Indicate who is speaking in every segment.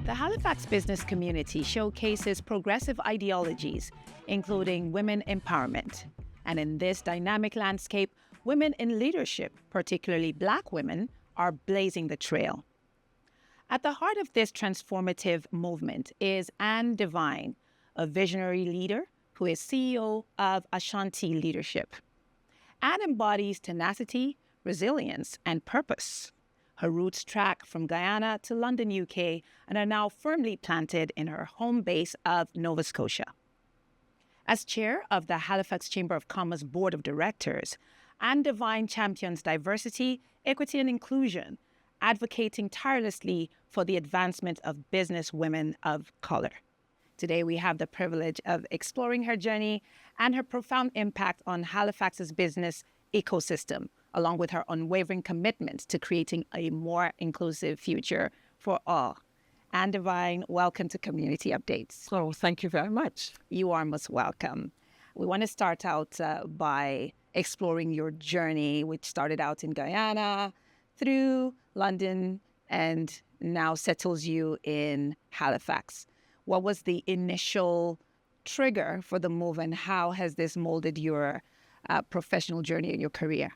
Speaker 1: The Halifax business community showcases progressive ideologies, including women empowerment. And in this dynamic landscape, women in leadership, particularly Black women, are blazing the trail. At the heart of this transformative movement is Anne Devine, a visionary leader who is CEO of Ashanti Leadership. Anne embodies tenacity, resilience, and purpose. Her roots track from Guyana to London, UK, and are now firmly planted in her home base of Nova Scotia. As chair of the Halifax Chamber of Commerce Board of Directors, Anne Devine champions diversity, equity, and inclusion, advocating tirelessly for the advancement of business women of color. Today, we have the privilege of exploring her journey and her profound impact on Halifax's business ecosystem, along with her unwavering commitment to creating a more inclusive future for all. Anne Devine, welcome to Community Updates.
Speaker 2: Oh, thank you very much.
Speaker 1: You are most welcome. We want to start out by exploring your journey, which started out in Guyana, through London, and now settles you in Halifax. What was the initial trigger for the move, and how has this molded your professional journey and your career?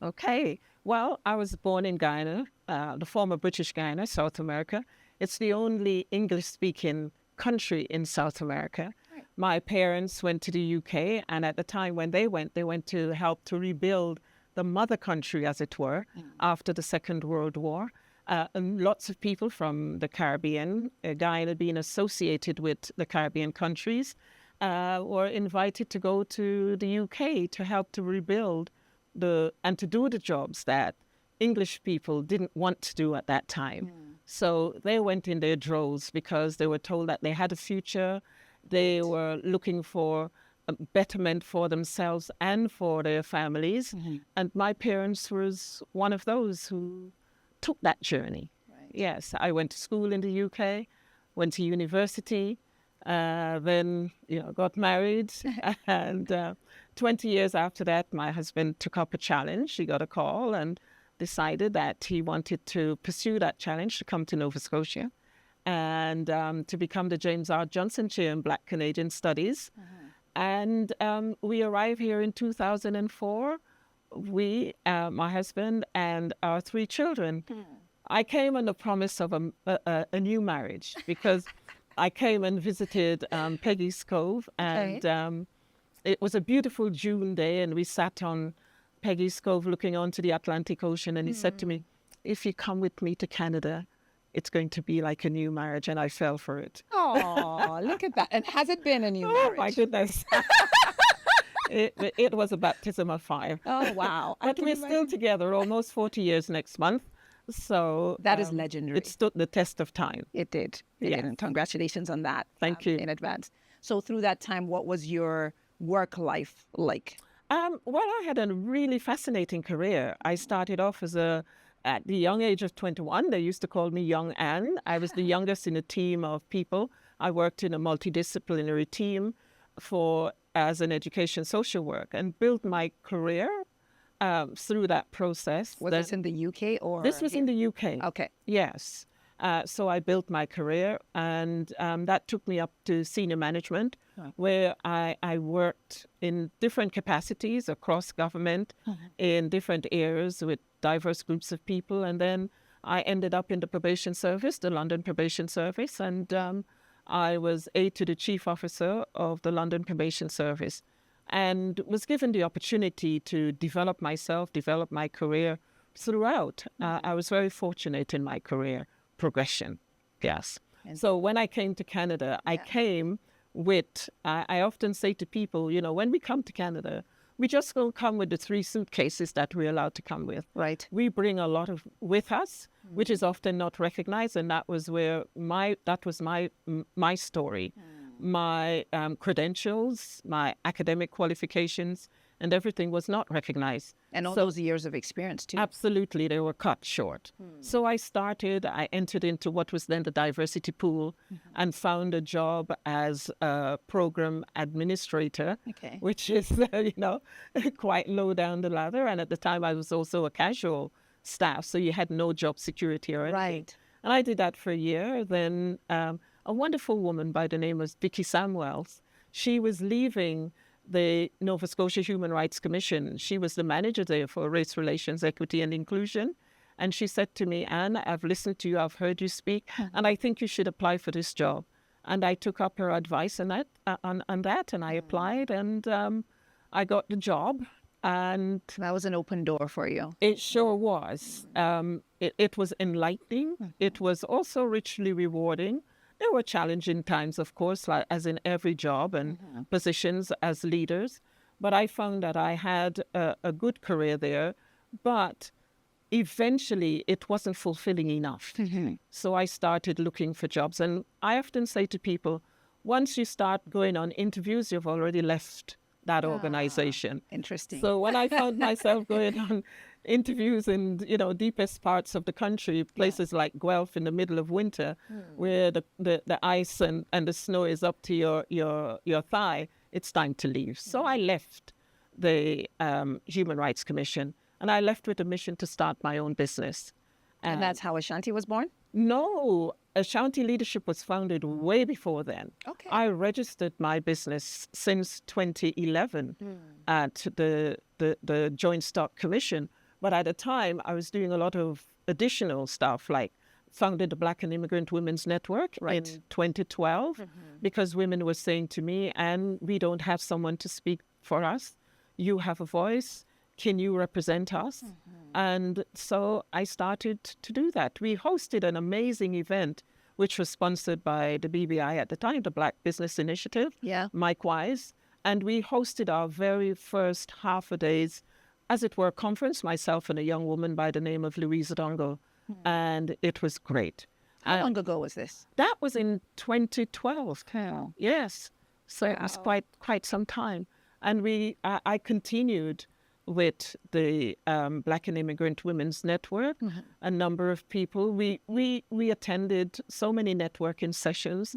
Speaker 2: Okay. Well, I was born in Guyana, the former British Guyana, South America. It's the only English-speaking country in South America. Right. My parents went to the UK, and at the time when they went to help to rebuild the mother country, as it were, after the Second World War. And lots of people from the Caribbean, Guyana being associated with the Caribbean countries, were invited to go to the UK to help to rebuild and to do the jobs that English people didn't want to do at that time. So they went in their droves because they were told that they had a future. They were looking for a betterment for themselves and for their families. And my parents was one of those who took that journey. Right. Yes, I went to school in the UK, went to university, then got married, and 20 years after that, my husband took up a challenge. He got a call and decided that he wanted to pursue that challenge to come to Nova Scotia and to become the James R. Johnson Chair in Black Canadian Studies. And we arrived here in 2004. We, my husband, and our 3 children. I came on the promise of a new marriage because I came and visited Peggy's Cove, and it was a beautiful June day, and we sat on Peggy's Cove looking onto the Atlantic Ocean, and he said to me, if you come with me to Canada, it's going to be like a new marriage, and I fell for it.
Speaker 1: Oh, look at that. And has it been a new marriage?
Speaker 2: Oh, my goodness. It was a baptism of fire.
Speaker 1: Oh, wow.
Speaker 2: But we're still together almost 40 years next month. So
Speaker 1: that is legendary.
Speaker 2: It stood the test of time.
Speaker 1: It did. It did. And congratulations on that.
Speaker 2: Thank you.
Speaker 1: In advance. So through that time, what was your work life like?
Speaker 2: Well, I had a really fascinating career. I started off at the young age of 21. They used to call me Young Anne. I was the youngest in a team of people. I worked in a multidisciplinary team as an education social work, and built my career through that process.
Speaker 1: Was this in the UK or?
Speaker 2: This was in the UK.
Speaker 1: Okay.
Speaker 2: Yes. So I built my career, and that took me up to senior management, where I worked in different capacities across government in different areas with diverse groups of people. And then I ended up in the probation service, the London Probation Service, and I was aide to the chief officer of the London Probation Service, and was given the opportunity to develop myself, develop my career throughout. I was very fortunate in my career progression. Yes. So when I came to Canada, I came with, I often say to people, when we come to Canada, we just don't come with the 3 suitcases that we're allowed to come with.
Speaker 1: Right.
Speaker 2: We bring a lot with us, which is often not recognized, and that was my story. My credentials, my academic qualifications, and everything was not recognized.
Speaker 1: And all those years of experience too.
Speaker 2: Absolutely, they were cut short. So I entered into what was then the diversity pool and found a job as a program administrator, which is, quite low down the ladder. And at the time, I was also a casual staff, so you had no job security or anything.
Speaker 1: Right.
Speaker 2: And I did that for a year. Then a wonderful woman by the name of Vicky Samuels, she was leaving the Nova Scotia Human Rights Commission. She was the manager there for race relations, equity and inclusion. And she said to me, Anne, I've listened to you, I've heard you speak, and I think you should apply for this job. And I took up her advice on that, and I applied, and I got the job. And
Speaker 1: that was an open door for you.
Speaker 2: It sure was. It was enlightening. It was also richly rewarding. There were challenging times, of course, like, as in every job and positions as leaders. But I found that I had a good career there. But eventually, it wasn't fulfilling enough. So I started looking for jobs. And I often say to people, once you start going on interviews, you've already left that organization.
Speaker 1: Interesting.
Speaker 2: So when I found myself going on interviews in, deepest parts of the country, places like Guelph in the middle of winter, where the ice and the snow is up to your thigh, it's time to leave. So I left the Human Rights Commission, and I left with a mission to start my own business.
Speaker 1: And that's how Ashanti was born?
Speaker 2: No, Ashanti Leadership was founded way before then.
Speaker 1: Okay.
Speaker 2: I registered my business since 2011 at the Joint Stock Commission. But at the time, I was doing a lot of additional stuff, like founded the Black and Immigrant Women's Network in 2012, because women were saying to me, and we don't have someone to speak for us. You have a voice. Can you represent us? And so I started to do that. We hosted an amazing event, which was sponsored by the BBI at the time, the Black Business Initiative, Mike Wise. And we hosted our very first half a day's, as it were, conference, myself and a young woman by the name of Louise Dongo. And it was great.
Speaker 1: How long ago was this?
Speaker 2: That was in 2012.
Speaker 1: Oh.
Speaker 2: Yes. So it was quite some time. And I continued with the Black and Immigrant Women's Network, a number of people. We attended so many networking sessions,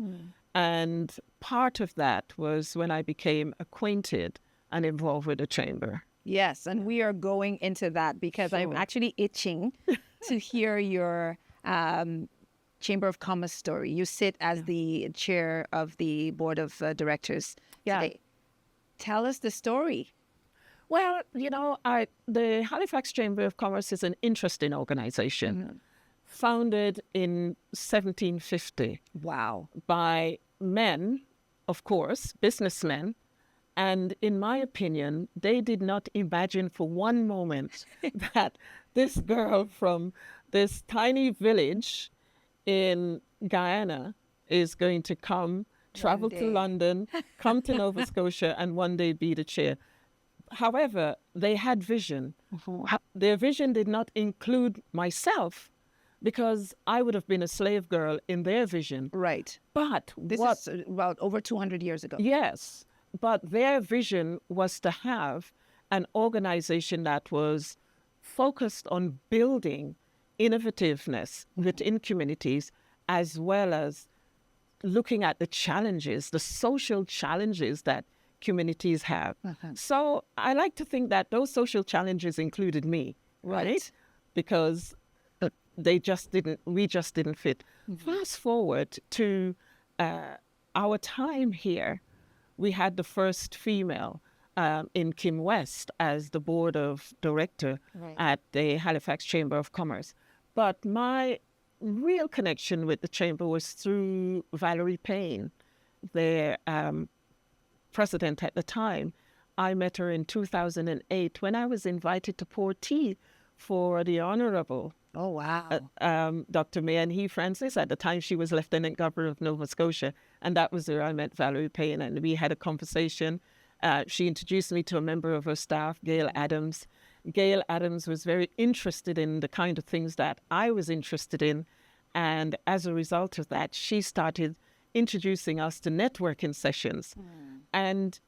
Speaker 2: and part of that was when I became acquainted and involved with the Chamber.
Speaker 1: Yes, and we are going into that because I'm actually itching to hear your Chamber of Commerce story. You sit as the chair of the board of directors today. Tell us the story.
Speaker 2: Well, the Halifax Chamber of Commerce is an interesting organization, founded in 1750.
Speaker 1: Wow.
Speaker 2: By men, of course, businessmen. And in my opinion, they did not imagine for one moment that this girl from this tiny village in Guyana is going to travel to London, come to Nova Scotia, and one day be the chair. However, they had vision. Their vision did not include myself, because I would have been a slave girl in their vision.
Speaker 1: Right.
Speaker 2: But
Speaker 1: this is about over 200 years ago.
Speaker 2: Yes. But their vision was to have an organization that was focused on building innovativeness within communities, as well as looking at the challenges, the social challenges that communities have. So I like to think that those social challenges included me, right? Because we just didn't fit. Fast forward to our time here. We had the first female in Kim West as the board of director at the Halifax Chamber of Commerce. But my real connection with the chamber was through Valerie Payne, their president at the time. I met her in 2008 when I was invited to pour tea for the Honorable Dr. Mayanhi Francis. At the time, she was Lieutenant Governor of Nova Scotia, and that was where I met Valerie Payne, and we had a conversation. She introduced me to a member of her staff, Gail Adams. Gail Adams was very interested in the kind of things that I was interested in, and as a result of that, she started introducing us to networking sessions. And,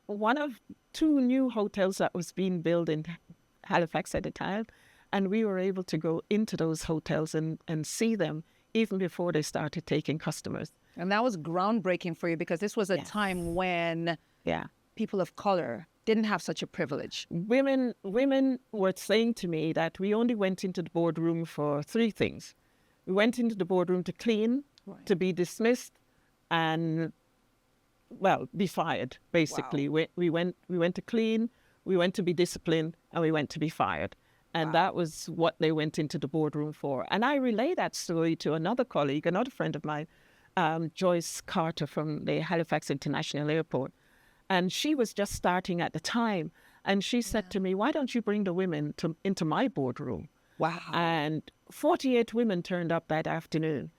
Speaker 2: one of 2 new hotels that was being built in Halifax at the time. And we were able to go into those hotels and see them even before they started taking customers.
Speaker 1: And that was groundbreaking for you because this was a time when people of color didn't have such a privilege.
Speaker 2: Women were saying to me that we only went into the boardroom for 3 things. We went into the boardroom to clean, to be dismissed, and, well, be fired, basically.
Speaker 1: Wow.
Speaker 2: We went to clean, we went to be disciplined, and we went to be fired. And that was what they went into the boardroom for. And I relay that story to another colleague, another friend of mine, Joyce Carter from the Halifax International Airport. And she was just starting at the time. And she said to me, why don't you bring the women into my boardroom?
Speaker 1: Wow.
Speaker 2: And 48 women turned up that afternoon.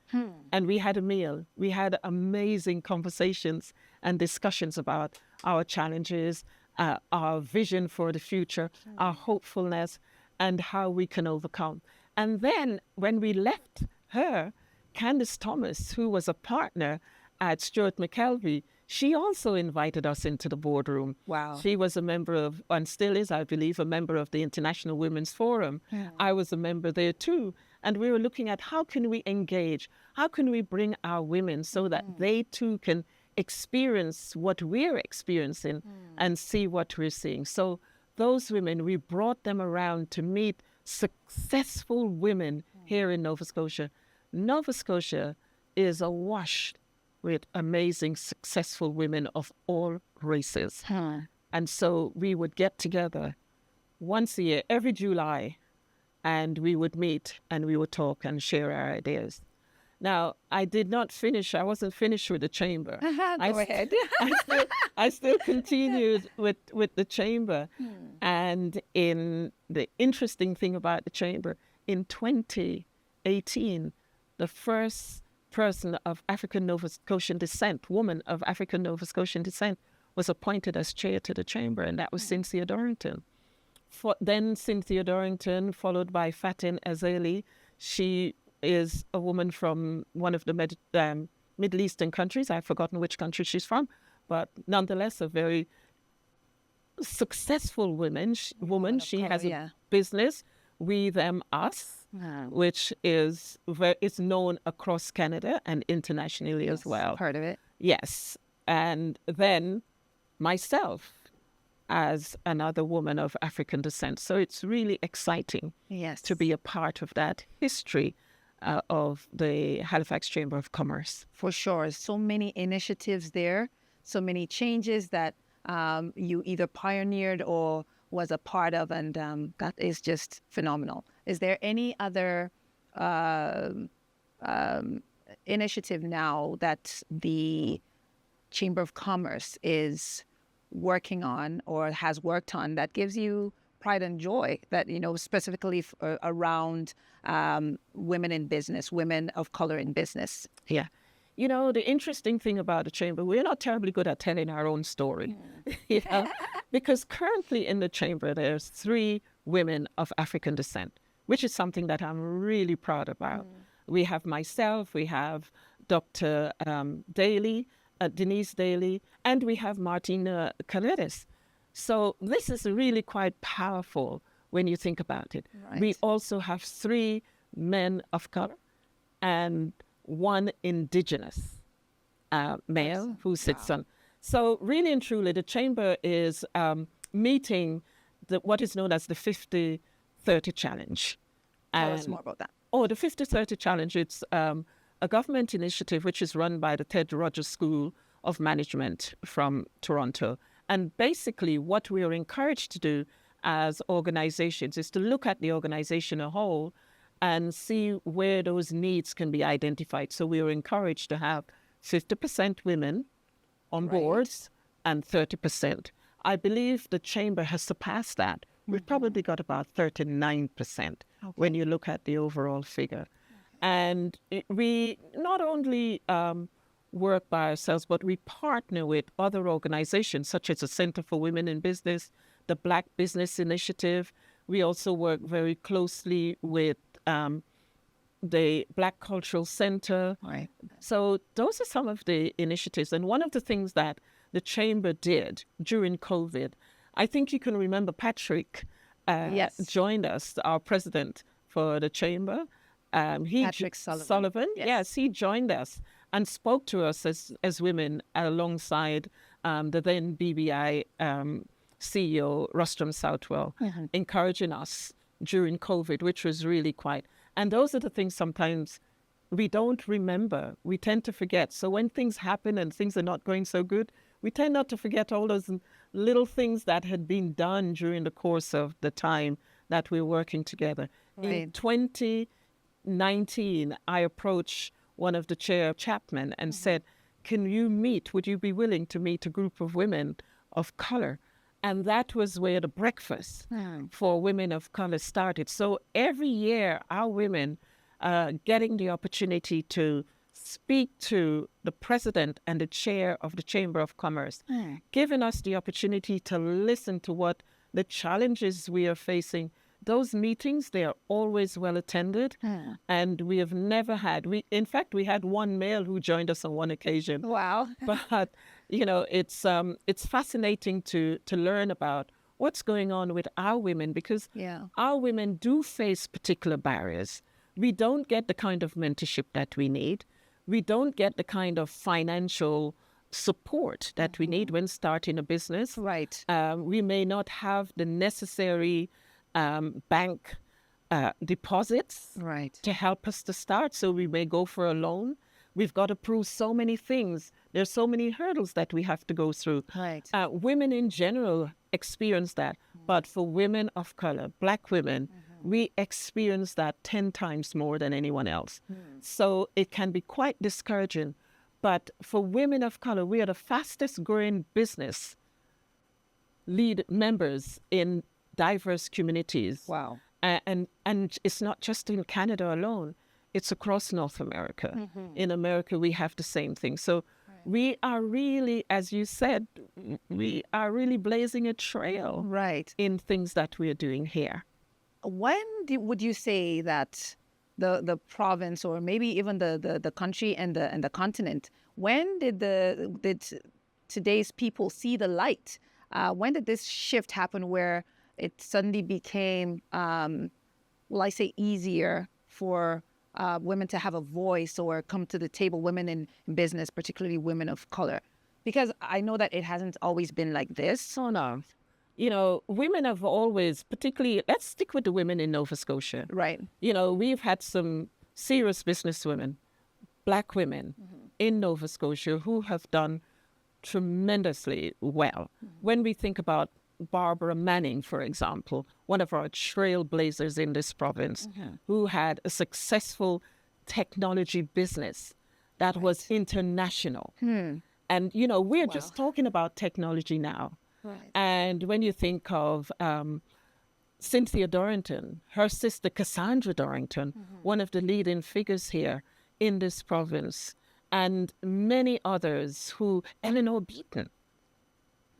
Speaker 2: And we had a meal. We had amazing conversations and discussions about our challenges, our vision for the future, our hopefulness, and how we can overcome. And then when we left her, Candace Thomas, who was a partner at Stuart McKelvey, she also invited us into the boardroom.
Speaker 1: Wow.
Speaker 2: She was a member of, and still is, I believe, a member of the International Women's Forum. I was a member there too. And we were looking at how can we engage? How can we bring our women so that they too can experience what we're experiencing and see what we're seeing? So those women, we brought them around to meet successful women here in Nova Scotia. Nova Scotia is awash with amazing, successful women of all races. And so we would get together once a year, every July, and we would meet and we would talk and share our ideas. Now, I wasn't finished with the chamber.
Speaker 1: Go ahead.
Speaker 2: I still continued with the chamber. And the interesting thing about the chamber, in 2018, the first person of African Nova Scotian descent, woman of African Nova Scotian descent, was appointed as chair to the chamber, and that was Cynthia Dorrington. Then Cynthia Dorrington, followed by Fatin Azali. She is a woman from one of the Middle Eastern countries. I've forgotten which country she's from, but nonetheless, a very successful woman. She has a business, We Them Us, which is known across Canada and internationally as well.
Speaker 1: Part of it.
Speaker 2: Yes. And then myself as another woman of African descent. So it's really exciting to be a part of that history of the Halifax Chamber of Commerce.
Speaker 1: For sure. So many initiatives there, so many changes that you either pioneered or was a part of, and that is just phenomenal. Is there any other initiative now that the Chamber of Commerce is working on or has worked on that gives you pride and joy, that, specifically around women in business, women of color in business?
Speaker 2: Yeah. The interesting thing about the chamber, we're not terribly good at telling our own story, because currently in the chamber, there's 3 women of African descent, which is something that I'm really proud about. We have myself, we have Dr. Denise Daly, and we have Martina Canedes. So this is really quite powerful when you think about it. Right. We also have 3 men of color and 1 Indigenous male who sits on. So really and truly, the chamber is meeting what is known as the 50-30 challenge.
Speaker 1: Tell us more about that.
Speaker 2: Oh, the 50-30 challenge, it's a government initiative which is run by the Ted Rogers School of Management from Toronto. And basically what we are encouraged to do as organizations is to look at the organization as a whole and see where those needs can be identified. So we are encouraged to have 50% women on boards and 30%. I believe the chamber has surpassed that. We've probably got about 39% when you look at the overall figure. And we not only work by ourselves, but we partner with other organizations such as the Center for Women in Business, the Black Business Initiative. We also work very closely with the Black Cultural Center. Right. So those are some of the initiatives. And one of the things that the chamber did during COVID, I think you can remember Patrick
Speaker 1: Yes.
Speaker 2: joined us, our president for the chamber.
Speaker 1: Patrick Sullivan.
Speaker 2: Yes, he joined us and spoke to us as women alongside the then BBI CEO, Rostrum Southwell, encouraging us during COVID, which was really quite. And those are the things sometimes we don't remember. We tend to forget. So when things happen and things are not going so good, we tend not to forget all those little things that had been done during the course of the time that we were working together.
Speaker 1: Right.
Speaker 2: In 2019, I approached one of the chair, Chapman, and said, would you be willing to meet a group of women of color? And that was where the breakfast for women of color started. So every year, our women getting the opportunity to speak to the president and the chair of the Chamber of Commerce, giving us the opportunity to listen to what the challenges we are facing. Those meetings, they are always well attended, and we have never had. In fact, we had one male who joined us on one occasion.
Speaker 1: Wow.
Speaker 2: But it's fascinating to learn about what's going on with our women, because our women do face particular barriers. We don't get the kind of mentorship that we need. We don't get the kind of financial support that we need when starting a business.
Speaker 1: Right.
Speaker 2: We may not have the necessary bank deposits to help us to start, so we may go for a loan. We've got to prove so many things. There's so many hurdles that we have to go through.
Speaker 1: Right.
Speaker 2: Women in general experience that, but for women of color, Black women, we experience that 10 times more than anyone else. So it can be quite discouraging. But for women of color, we are the fastest growing business lead members in diverse communities.
Speaker 1: Wow.
Speaker 2: And it's not just in Canada alone. It's across North America. In America, we have the same thing. So we are really, as you said, we are really blazing a trail in things that we are doing here.
Speaker 1: When would you say that the province, or maybe even the country and the continent, when did today's people see the light? When did this shift happen where it suddenly became, easier for women to have a voice or come to the table, women in business, particularly women of color? Because I know that it hasn't always been like this.
Speaker 2: Oh, no. Women have always, particularly, let's stick with the women in Nova Scotia.
Speaker 1: Right.
Speaker 2: We've had some serious businesswomen, Black women in Nova Scotia who have done tremendously well. When we think about Barbara Manning, for example, one of our trailblazers in this province, who had a successful technology business that was international. And, we're just talking about technology now.
Speaker 1: Right.
Speaker 2: And when you think of Cynthia Dorrington, her sister Cassandra Dorrington, one of the leading figures here in this province, and many others Eleanor Beaton.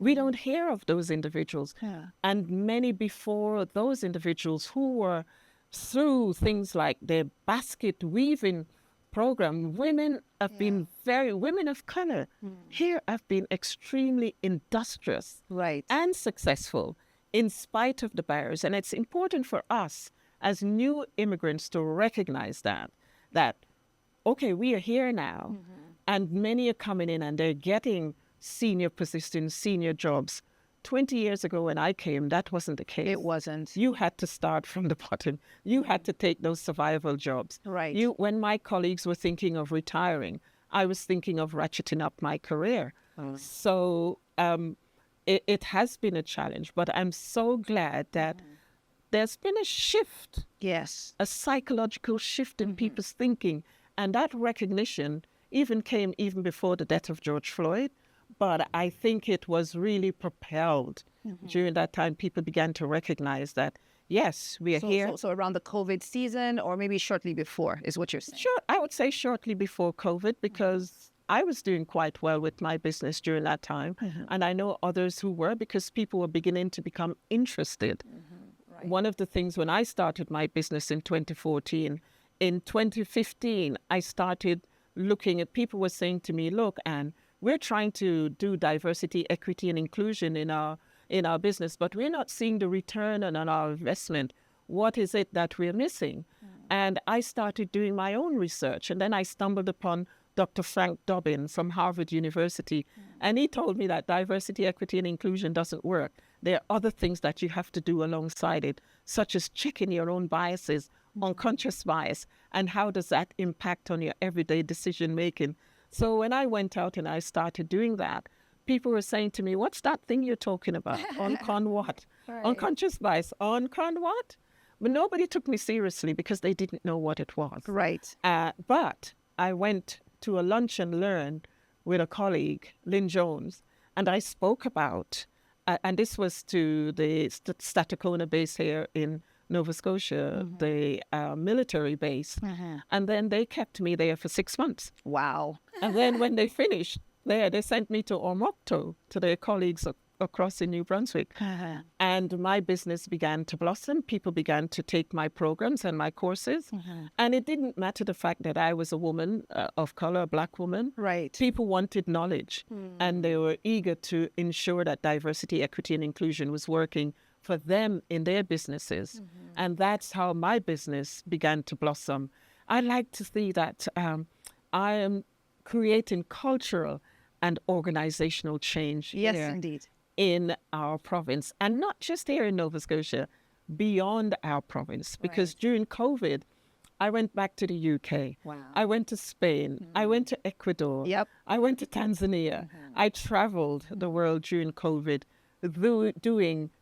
Speaker 2: We don't hear of those individuals. And many before those individuals who were through things like their basket weaving program, women have been women of color here have been extremely industrious and successful in spite of the barriers. And it's important for us as new immigrants to recognize that, okay, we are here now, and many are coming in and they're getting senior positions, senior jobs. 20 years ago when I came, that wasn't the case.
Speaker 1: It wasn't.
Speaker 2: You had to start from the bottom. You had to take those survival jobs.
Speaker 1: Right.
Speaker 2: When my colleagues were thinking of retiring, I was thinking of ratcheting up my career. So it has been a challenge, but I'm so glad that there's been a shift.
Speaker 1: Yes.
Speaker 2: A psychological shift in people's thinking. And that recognition came even before the death of George Floyd. But I think it was really propelled during that time. People began to recognize that, yes, we are here.
Speaker 1: So around the COVID season, or maybe shortly before, is what you're saying?
Speaker 2: Sure, I would say shortly before COVID, because I was doing quite well with my business during that time. And I know others who were, because people were beginning to become interested. Right. One of the things when I started my business in 2014, in 2015, I started looking at, people were saying to me, look, Anne, we're trying to do diversity, equity, and inclusion in in our business, but we're not seeing the return on our investment. What is it that we're missing? And I started doing my own research, and then I stumbled upon Dr. Frank Dobbin from Harvard University, and he told me that diversity, equity, and inclusion doesn't work. There are other things that you have to do alongside it, such as checking your own biases, unconscious bias, and how does that impact on your everyday decision making. So when I went out and I started doing that, people were saying to me, what's that thing you're talking about? Uncon what?
Speaker 1: Right.
Speaker 2: Unconscious bias. Uncon what? But nobody took me seriously because they didn't know what it was.
Speaker 1: Right.
Speaker 2: But I went to a lunch and learn with a colleague, Lynn Jones, and I spoke about, and this was to the Stadacona base here in Nova Scotia, the military base. And then they kept me there for 6 months.
Speaker 1: Wow.
Speaker 2: And then when they finished there, they sent me to Ormocto, to their colleagues across in New Brunswick. And my business began to blossom. People began to take my programs and my courses. And it didn't matter the fact that I was a woman of color, a Black woman.
Speaker 1: Right.
Speaker 2: People wanted knowledge, and they were eager to ensure that diversity, equity, and inclusion was working for them in their businesses. And that's how my business began to blossom. I like to see that I am creating cultural and organizational change.
Speaker 1: Yes,
Speaker 2: here
Speaker 1: indeed.
Speaker 2: In our province, and not just here in Nova Scotia, beyond our province. Because during COVID, I went back to the UK.
Speaker 1: Wow.
Speaker 2: I went to Spain. I went to Ecuador.
Speaker 1: Yep.
Speaker 2: I went to Tanzania. I traveled the world during COVID,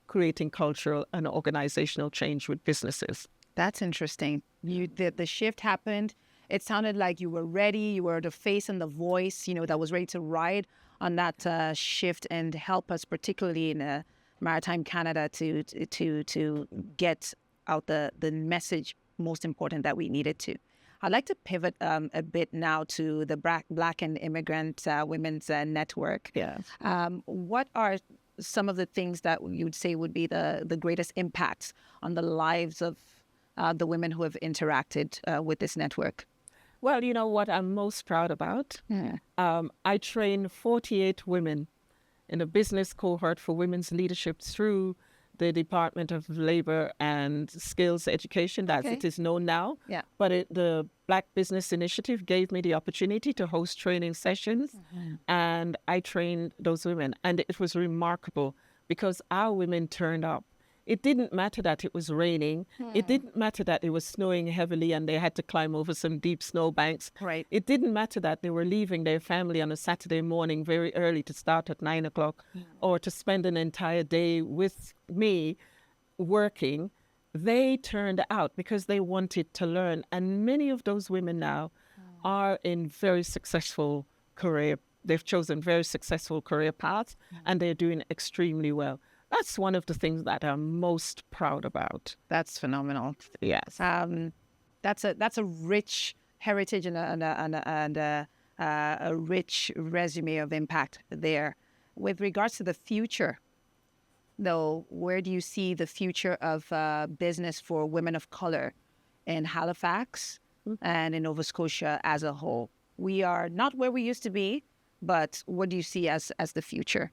Speaker 2: creating cultural and organizational change with businesses.
Speaker 1: That's interesting. The shift happened. It sounded like you were ready. You were the face and the voice, that was ready to ride on that shift and help us, particularly in maritime Canada, to get out the message most important that we needed to. I'd like to pivot a bit now to the Black and Immigrant Women's Network.
Speaker 2: Yes.
Speaker 1: What are some of the things that you would say would be the greatest impacts on the lives of the women who have interacted with this network?
Speaker 2: Well, you know what I'm most proud about? I trained 48 women in a business cohort for women's leadership through the Department of Labor and Skills Education, as it is known now.
Speaker 1: Yeah.
Speaker 2: But the Black Business Initiative gave me the opportunity to host training sessions, and I trained those women. And it was remarkable because our women turned up. It didn't matter that it was raining. It didn't matter that it was snowing heavily and they had to climb over some deep snow banks.
Speaker 1: Right.
Speaker 2: It didn't matter that they were leaving their family on a Saturday morning very early to start at 9 o'clock or to spend an entire day with me working. They turned out because they wanted to learn. And many of those women now are in very successful career. They've chosen very successful career paths and they're doing extremely well. That's one of the things that I'm most proud about.
Speaker 1: That's phenomenal.
Speaker 2: Yes.
Speaker 1: That's a rich heritage and a rich resume of impact there. With regards to the future, though, where do you see the future of business for women of color in Halifax and in Nova Scotia as a whole? We are not where we used to be, but what do you see as the future?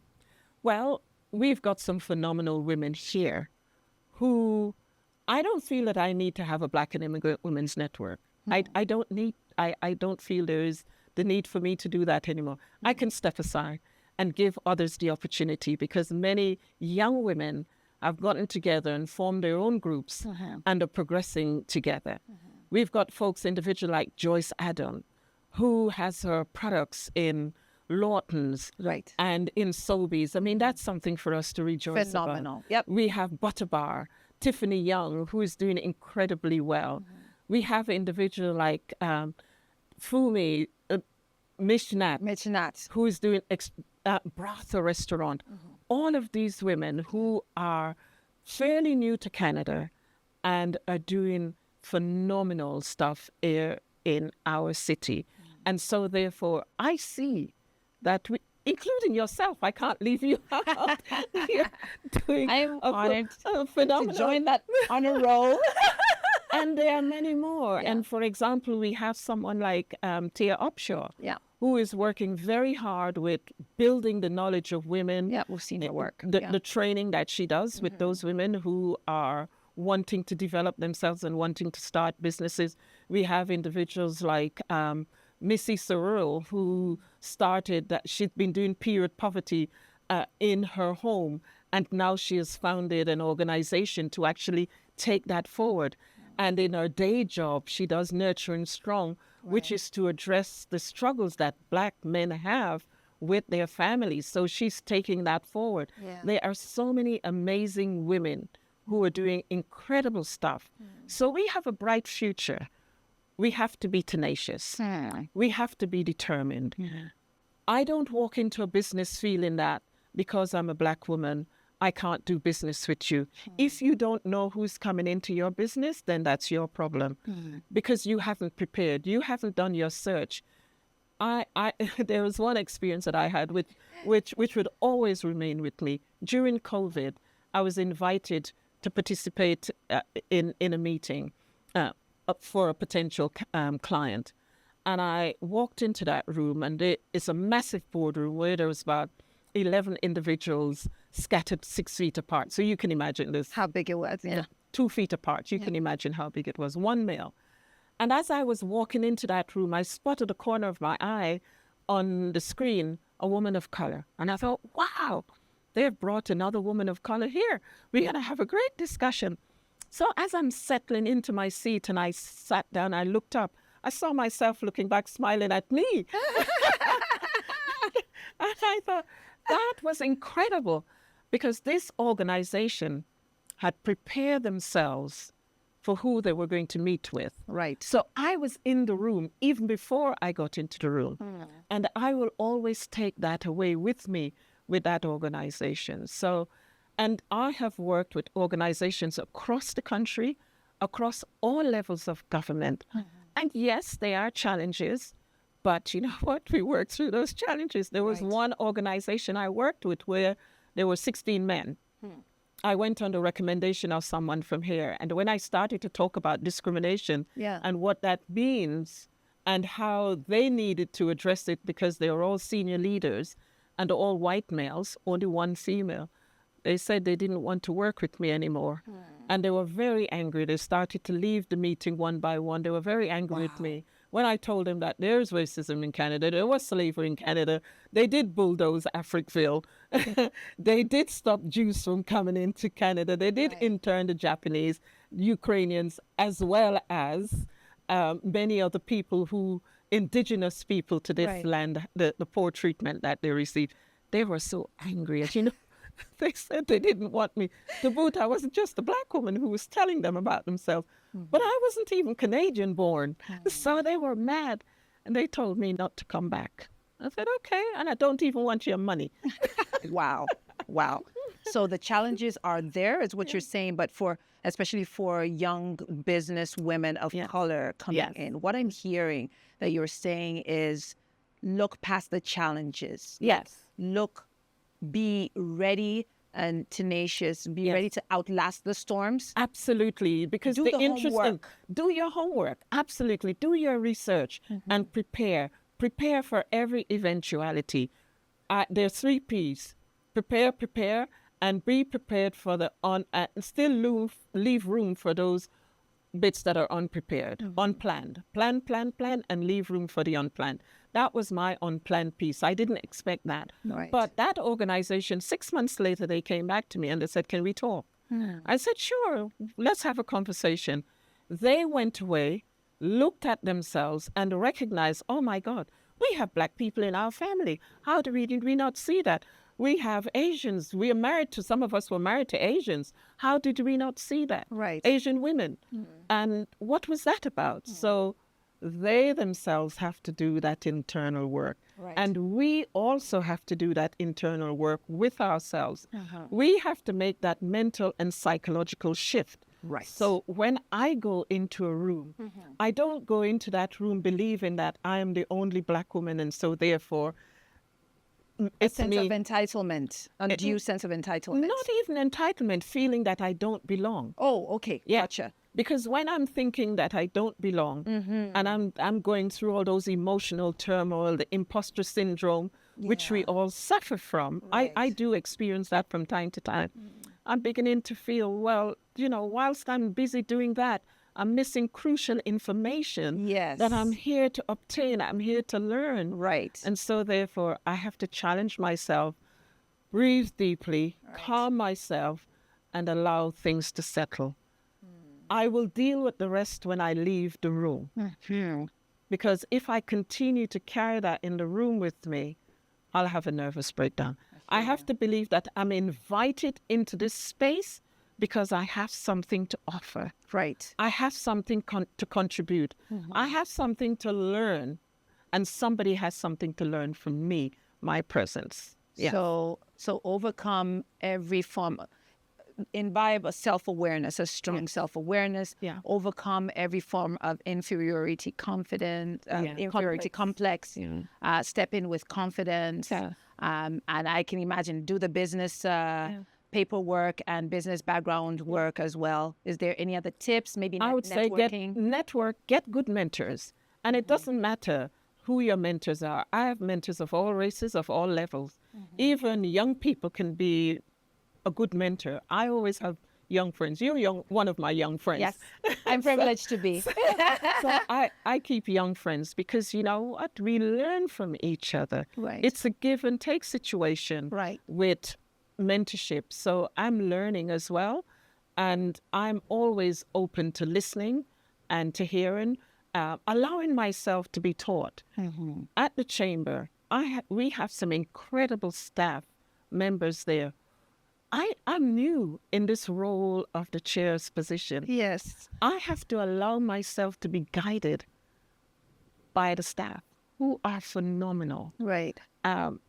Speaker 2: Well, we've got some phenomenal women here who I don't feel that I need to have a Black and Immigrant Women's Network. I don't feel there is the need for me to do that anymore. I can step aside and give others the opportunity because many young women have gotten together and formed their own groups and are progressing together. We've got folks, individual like Joyce Adam, who has her products in Lawton's and in Sobeys. I mean, that's something for us to rejoice
Speaker 1: Phenomenal.
Speaker 2: about.
Speaker 1: Yep.
Speaker 2: We have Butter Bar, Tiffany Young, who is doing incredibly well. We have an individual like Fumi Mishnat, who is doing Bratha Restaurant. All of these women who are fairly new to Canada and are doing phenomenal stuff here in our city. And so therefore, I see that we, including yourself, I can't leave you out. You're doing
Speaker 1: I am honored
Speaker 2: phenomenal
Speaker 1: to join that honor roll.
Speaker 2: And there are many more. And for example, we have someone like Tia Upshaw, who is working very hard with building the knowledge of women.
Speaker 1: Yeah, we've seen her work.
Speaker 2: The training that she does with those women who are wanting to develop themselves and wanting to start businesses. We have individuals like Missy Sorrell, who started that. She'd been doing period poverty in her home, and now she has founded an organization to actually take that forward. And in her day job, she does Nurturing Strong, which is to address the struggles that Black men have with their families. So she's taking that forward.
Speaker 1: Yeah.
Speaker 2: There are so many amazing women who are doing incredible stuff. So we have a bright future. We have to be tenacious. We have to be determined. I don't walk into a business feeling that because I'm a Black woman, I can't do business with you. If you don't know who's coming into your business, then that's your problem because you haven't prepared. You haven't done your search. There was one experience that I had which would always remain with me. During COVID, I was invited to participate in a meeting for a potential client. And I walked into that room, and it's a massive boardroom where there was about 11 individuals scattered 6 feet apart. So you can imagine this.
Speaker 1: How big it was, yeah.
Speaker 2: 2 feet apart. You can imagine how big it was. One male. And as I was walking into that room, I spotted the corner of my eye on the screen, a woman of color. And I thought, wow, they've brought another woman of color here. We're going to have a great discussion. So as I'm settling into my seat and I sat down, I looked up, I saw myself looking back, smiling at me. And I thought, that was incredible, because this organization had prepared themselves for who they were going to meet with.
Speaker 1: Right.
Speaker 2: So I was in the room even before I got into the room. And I will always take that away with me with that organization. So, and I have worked with organizations across the country, across all levels of government. And yes, there are challenges, but you know what? We worked through those challenges. There was one organization I worked with where there were 16 men. I went on the recommendation of someone from here. And when I started to talk about discrimination and what that means and how they needed to address it, because they were all senior leaders and all white males, only one female, they said they didn't want to work with me anymore. And they were very angry. They started to leave the meeting one by one. They were very angry with me. When I told them that there's racism in Canada, there was slavery in Canada, they did bulldoze Africville. They did stop Jews from coming into Canada. They did intern the Japanese, Ukrainians, as well as many other people who, indigenous people to this land, the poor treatment that they received. They were so angry. As you know, they said they didn't want me to boot. I wasn't just a Black woman who was telling them about themselves, but I wasn't even Canadian born. So they were mad, and they told me not to come back. I said, okay, and I don't even want your money.
Speaker 1: Wow. So the challenges are there, is what you're saying, but especially for young business women of color coming in, what I'm hearing that you're saying is look past the challenges. Be ready and tenacious, be ready to outlast the storms.
Speaker 2: Absolutely, because
Speaker 1: do
Speaker 2: your homework. Absolutely, do your research and prepare for every eventuality. There are 3 P's: prepare, and be prepared for the still leave room for those bits that are unprepared, unplanned. Plan, and leave room for the unplanned. That was my unplanned piece. I didn't expect that. But that organization, 6 months later, they came back to me and they said, can we talk? I said, sure, let's have a conversation. They went away, looked at themselves and recognized, oh my God, we have Black people in our family. How did we not see that? We have Asians. We are married to, some of us were married to Asians. How did we not see that? Asian women. And what was that about? So they themselves have to do that internal work. And we also have to do that internal work with ourselves. We have to make that mental and psychological shift. So when I go into a room, I don't go into that room believing that I am the only Black woman, and so therefore
Speaker 1: a sense of entitlement, undue sense of entitlement.
Speaker 2: Not even entitlement, feeling that I don't belong.
Speaker 1: Oh, okay. Gotcha.
Speaker 2: Because when I'm thinking that I don't belong, and I'm going through all those emotional turmoil, the imposter syndrome, which we all suffer from, I do experience that from time to time. I'm beginning to feel, well, whilst I'm busy doing that, I'm missing crucial information that I'm here to obtain. I'm here to learn.
Speaker 1: Right.
Speaker 2: And so therefore, I have to challenge myself, breathe deeply, calm myself, and allow things to settle. I will deal with the rest when I leave the room. Because if I continue to carry that in the room with me, I'll have a nervous breakdown. I have to believe that I'm invited into this space because I have something to offer.
Speaker 1: Right.
Speaker 2: I have something to contribute. I have something to learn, and somebody has something to learn from me, my presence. Yeah.
Speaker 1: So overcome every form, imbibe a self-awareness, a strong self-awareness, overcome every form of inferiority, inferiority complex, step in with confidence. And I can imagine do the business paperwork and business background work as well. Is there any other tips? Maybe
Speaker 2: I would say get good mentors. And it doesn't matter who your mentors are. I have mentors of all races, of all levels. Even young people can be a good mentor. I always have young friends. You're one of my young friends.
Speaker 1: Yes, I'm privileged to be.
Speaker 2: So I keep young friends because, you know what, we learn from each other.
Speaker 1: Right.
Speaker 2: It's a give and take situation with mentorship. So I'm learning as well. And I'm always open to listening and to hearing, allowing myself to be taught. At the chamber, we have some incredible staff members there. I'm new in this role of the chair's position.
Speaker 1: Yes.
Speaker 2: I have to allow myself to be guided by the staff who are phenomenal.
Speaker 1: Right.
Speaker 2: And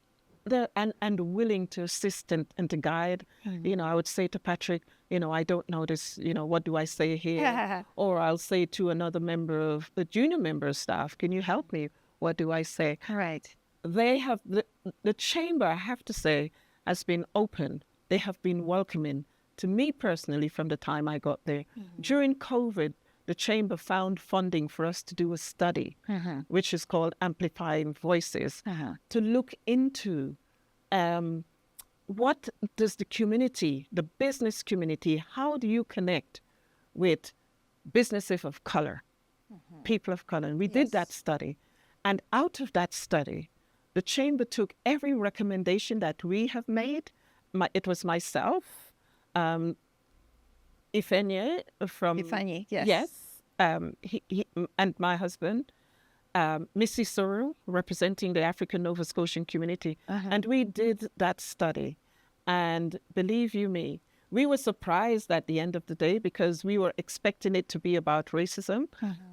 Speaker 2: willing to assist and to guide. I would say to Patrick, I don't know this, what do I say here? Or I'll say to another member of the junior member of staff, can you help me? What do I say?
Speaker 1: Right.
Speaker 2: They have, the chamber, I have to say, has been open. They have been welcoming to me personally from the time I got there. During COVID, the chamber found funding for us to do a study, which is called Amplifying Voices, to look into what does the community, the business community, how do you connect with businesses of color, people of color? And we did that study. And out of that study, the chamber took every recommendation that we have made. It was myself, Ifeanyi from...
Speaker 1: Ifeanyi, yes.
Speaker 2: Yes, he, and my husband, Missy Soro, representing the African Nova Scotian community. And we did that study. And believe you me, we were surprised at the end of the day because we were expecting it to be about racism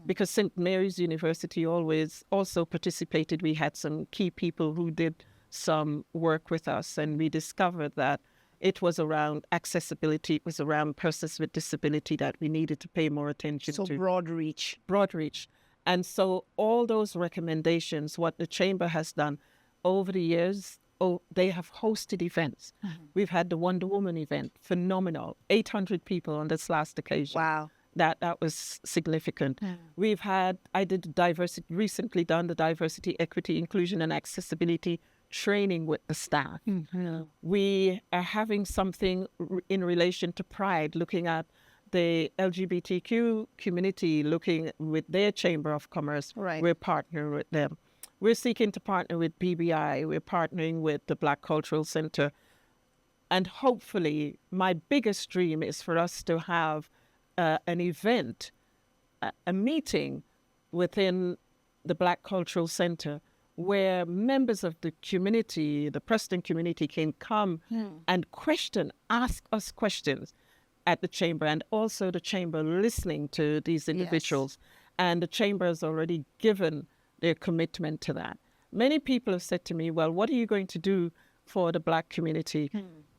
Speaker 2: because St. Mary's University always also participated. We had some key people who did some work with us, and we discovered that it was around accessibility. It was around persons with disability that we needed to pay more attention to.
Speaker 1: So broad reach.
Speaker 2: Broad reach. And so all those recommendations, what the chamber has done over the years, they have hosted events. We've had the Wonder Woman event, phenomenal, 800 people on this last occasion.
Speaker 1: Wow.
Speaker 2: That was significant. Recently done the diversity, equity, inclusion, and accessibility training with the staff. We are having something in relation to Pride, looking at the LGBTQ community, looking with their Chamber of Commerce.
Speaker 1: Right.
Speaker 2: We're partnering with them. We're seeking to partner with BBI. We're partnering with the Black Cultural Center. And hopefully, my biggest dream is for us to have an event, a meeting within the Black Cultural Center where members of the community, the Preston community, can come and ask us questions at the chamber, and also the chamber listening to these individuals. And the chamber has already given their commitment to that. Many people have said to me, well, what are you going to do for the Black community?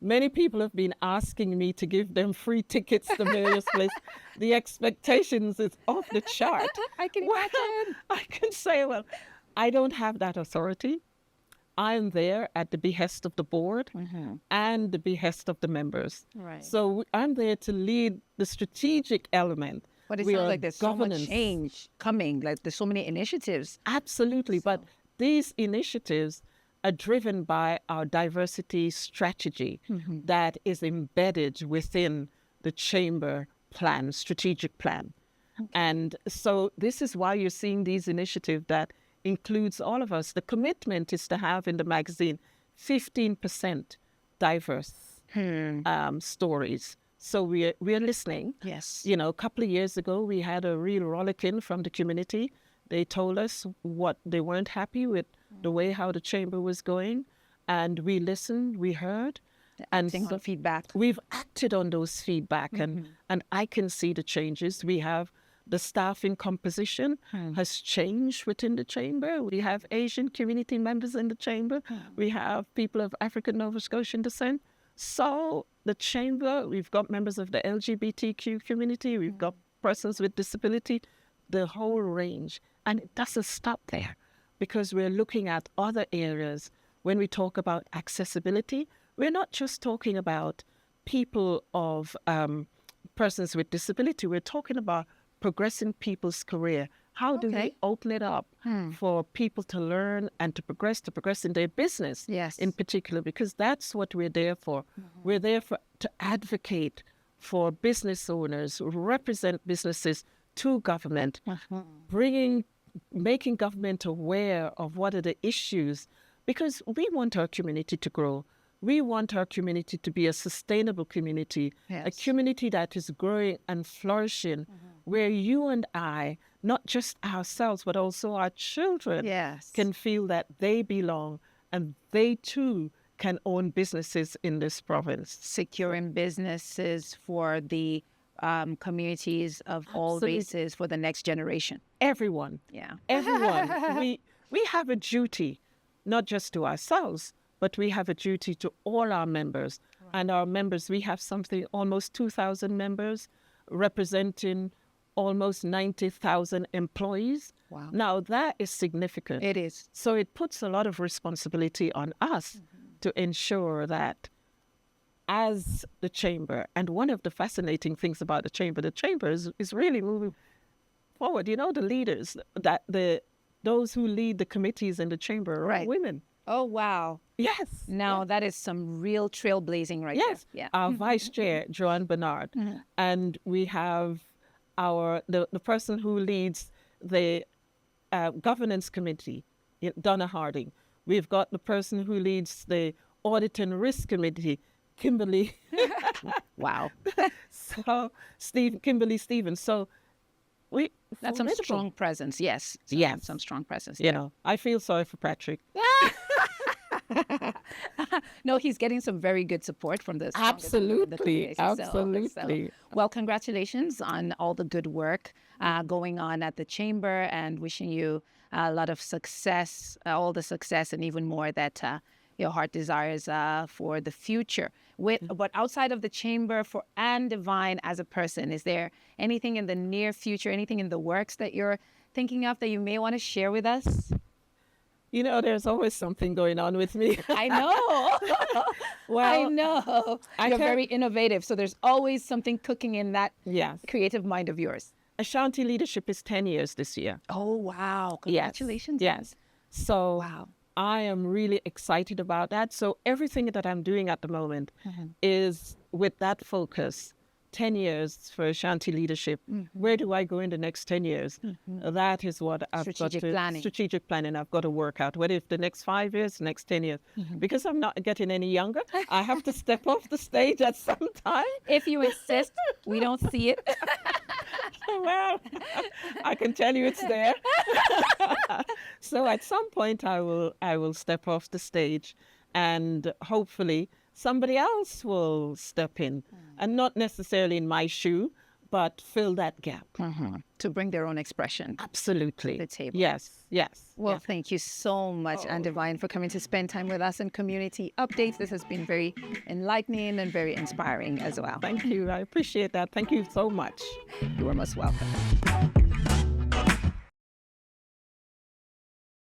Speaker 2: Many people have been asking me to give them free tickets to various places. The expectations is off the chart.
Speaker 1: I can imagine.
Speaker 2: I can say, well, I don't have that authority. I'm there at the behest of the board and the behest of the members.
Speaker 1: Right.
Speaker 2: So I'm there to lead the strategic element
Speaker 1: But it
Speaker 2: We
Speaker 1: sounds
Speaker 2: are
Speaker 1: like there's so much
Speaker 2: governance.
Speaker 1: change coming. Like there's so many initiatives.
Speaker 2: Absolutely. But these initiatives are driven by our diversity strategy that is embedded within the chamber plan, strategic plan. And so this is why you're seeing these initiatives that includes all of us. The commitment is to have in the magazine 15% diverse stories. So we're listening.
Speaker 1: Yes.
Speaker 2: You know, a couple of years ago, we had a real rollicking from the community. They told us what they weren't happy with the way how the chamber was going. And we listened, we heard. And
Speaker 1: Single feedback.
Speaker 2: we've acted on those feedback and I can see the changes. We have the staffing composition has changed within the chamber. We have Asian community members in the chamber. We have people of African Nova Scotian descent. So the chamber, we've got members of the LGBTQ community. We've got persons with disability, the whole range. And it doesn't stop there because we're looking at other areas. When we talk about accessibility, we're not just talking about people of persons with disability. We're talking about progressing people's career. How do we open it up for people to learn and to progress in their business in particular? Because that's what we're there for. We're there to advocate for business owners, represent businesses to government, making government aware of what are the issues, because we want our community to grow. We want our community to be a sustainable community, a community that is growing and flourishing, where you and I, not just ourselves, but also our children can feel that they belong and they too can own businesses in this province.
Speaker 1: Securing businesses for the communities of all races for the next generation.
Speaker 2: Everyone. Everyone. We have a duty, not just to ourselves, but we have a duty to all our members. And our members, we have almost 2,000 members representing almost 90,000 employees.
Speaker 1: Wow.
Speaker 2: Now, that is significant.
Speaker 1: It is.
Speaker 2: So it puts a lot of responsibility on us to ensure that as the chamber, and one of the fascinating things about the chamber is really moving forward. You know, the leaders, those who lead the committees in the chamber are women.
Speaker 1: Oh, wow.
Speaker 2: Yes.
Speaker 1: Now, that is some real trailblazing right there. Yeah.
Speaker 2: Our vice chair, Joanne Bernard, and we have the person who leads the governance committee, Donna Harding. We've got the person who leads the audit and risk committee, Kimberly.
Speaker 1: Wow.
Speaker 2: So, Kimberly Stevens. So,
Speaker 1: that's some strong presence. Yes. Some strong presence.
Speaker 2: You know, I feel sorry for Patrick.
Speaker 1: No, he's getting some very good support from this.
Speaker 2: Absolutely.
Speaker 1: Well, congratulations on all the good work going on at the chamber, and wishing you a lot of success, all the success and even more that your heart desires for the future. But outside of the chamber, for Anne Devine as a person, is there anything in the near future, anything in the works that you're thinking of that you may want to share with us?
Speaker 2: You know, there's always something going on with me.
Speaker 1: I know.
Speaker 2: Well,
Speaker 1: I know. You're very innovative, so there's always something cooking in that creative mind of yours.
Speaker 2: Ashanti Leadership is 10 years this year.
Speaker 1: Oh, wow. Congratulations.
Speaker 2: Yes. So I am really excited about that. So everything that I'm doing at the moment is with that focus. 10 years for Ashanti Leadership. Where do I go in the next 10 years? That is what I've got to... Strategic planning. I've got to work out. Whether it's the next 5 years, the next 10 years. Because I'm not getting any younger, I have to step off the stage at some time.
Speaker 1: If you insist, we don't see it.
Speaker 2: Well, I can tell you it's there. So at some point I will step off the stage, and hopefully somebody else will step in, and not necessarily in my shoe, but fill that gap.
Speaker 1: To bring their own expression.
Speaker 2: Absolutely.
Speaker 1: To the table.
Speaker 2: Yes.
Speaker 1: Well, thank you so much, Anne Devine, for coming to spend time with us in Community Updates. This has been very enlightening and very inspiring as well.
Speaker 2: Thank you. I appreciate that. Thank you so much.
Speaker 1: You are most welcome.